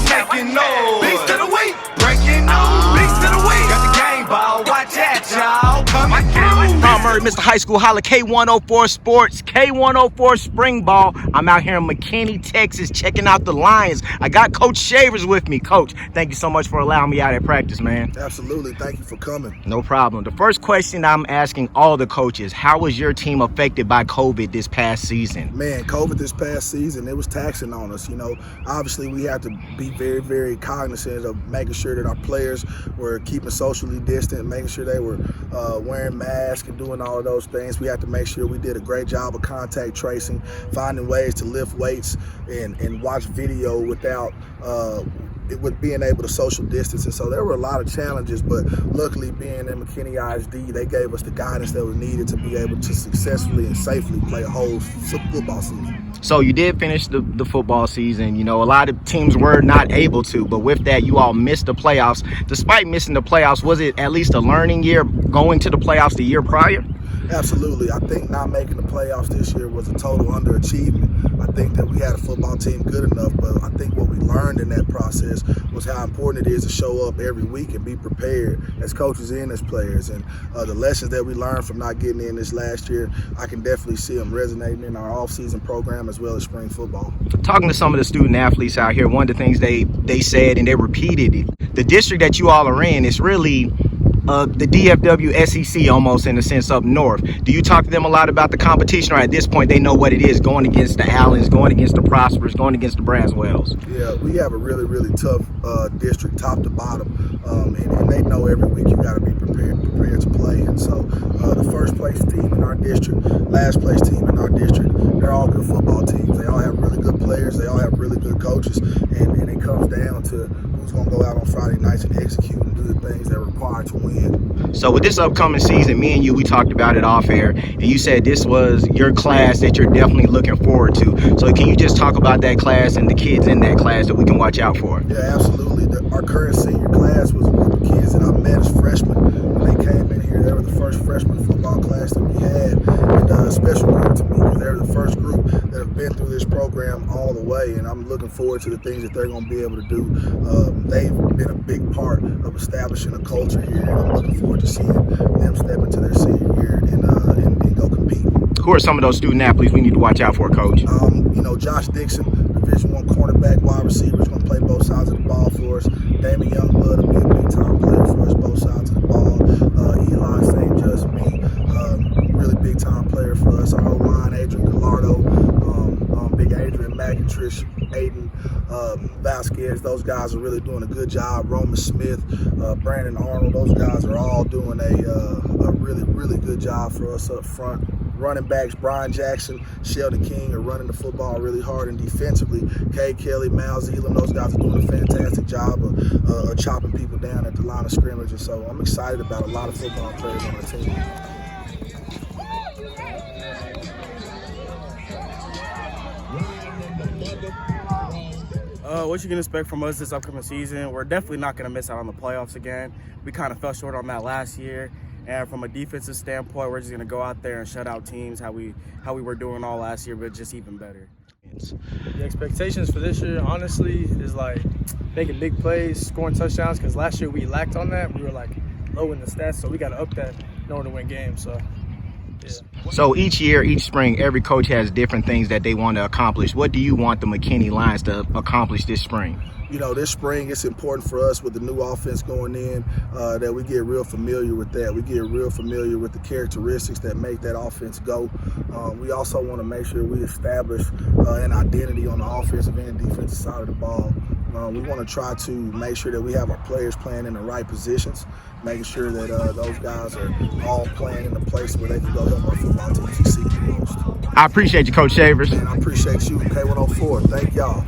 making noise. Beast of the week, breaking news. Beast of the week, got the game ball. Watch out, y'all, coming through. Tom Murray, Mr. High School Holla, K104 Sports, K104 Spring Ball. I'm out here in McKinney, Texas, checking out the Lions. I got Coach Shavers with me. Coach, thank you so much for allowing me out at practice, man. Absolutely. Thank you for coming. No problem. The first question I'm asking all the coaches, how was your team affected by COVID this past season? Man, COVID this past season, it was taxing on us. You know, obviously we have to be very, very cognizant of making sure that our players were keeping socially distant, making sure they were wearing masks and doing all of those things. We have to make sure we did a great job of contact tracing, finding ways to lift weights and watch video without with being able to social distance. And so there were a lot of challenges, but luckily being in McKinney ISD, they gave us the guidance that was needed to be able to successfully and safely play a whole football season. So you did finish the football season. You know, a lot of teams were not able to, but with that, you all missed the playoffs. Despite missing the playoffs, was it at least a learning year going to the playoffs the year prior? Absolutely. I think not making the playoffs this year was a total underachievement. I think that we had a football team good enough, but I think what we learned in that process was how important it is to show up every week and be prepared as coaches and as players. And the lessons that we learned from not getting in this last year, I can definitely see them resonating in our off-season program as well as spring football. Talking to some of the student athletes out here, one of the things they said and they repeated it, the district that you all are in is really the DFW SEC almost in a sense up north. Do you talk to them a lot about the competition, or at this point they know what it is going against the Allens, going against the Prospers, going against the Braswells? Yeah, we have a really, really tough district top to bottom, and they know every week you got to be prepared to play. And so the first place team in our district, last place team in our district, they're all good football teams. They all have really good players. They all have really good coaches, and it comes down to who's going to go out on Friday nights and execute and do the things that are required to win. So with this upcoming season, me and you, we talked about it off air, and you said this was your class that you're definitely looking forward to. So can you just talk about that class and the kids in that class that we can watch out for? Yeah, absolutely. Our current senior class was a group of kids that I met as freshmen. When they came in here, they were the first freshman football class that we had, and a special group to me because they're the first group that have been through this program all the way, and I'm looking forward to the things that they're going to be able to do. They've been a big part of establishing a culture here, and I'm looking forward to seeing them step into their senior year and go compete. Who are some of those student athletes we need to watch out for, Coach? You know, Josh Dixon, Division I cornerback, wide receiver, is going to play both sides of the ball for us. Damon Youngblood will be a big-time player for us, both sides of the ball. Eli St. Just me, really big-time player for us. Our O-line, Adrian Gallardo, Big Adrian McIntrish, Aiden Vasquez, those guys are really doing a good job. Roman Smith, Brandon Arnold, those guys are all doing a really, really good job for us up front. Running backs, Brian Jackson, Sheldon King are running the football really hard, and defensively, Kay Kelly, Mal Zeeland, those guys are doing a fantastic job of chopping people down at the line of scrimmage. And so I'm excited about a lot of football players on our team. What you can expect from us this upcoming season, we're definitely not going to miss out on the playoffs again. We kind of fell short on that last year. And from a defensive standpoint, we're just going to go out there and shut out teams how we were doing all last year, but just even better. The expectations for this year, honestly, is like making big plays, scoring touchdowns, because last year we lacked on that. We were like low in the stats, so we got to up that in order to win games. So, yeah. So each year, each spring, every coach has different things that they want to accomplish. What do you want the McKinney Lions to accomplish this spring? You know, this spring it's important for us with the new offense going in that we get real familiar with that. We get real familiar with the characteristics that make that offense go. We also want to make sure we establish an identity on the offensive and defensive side of the ball. We want to try to make sure that we have our players playing in the right positions, making sure that those guys are all playing in a place where they can go help our football team succeed the most. I appreciate you, Coach Shavers. And I appreciate you, K104. Thank y'all.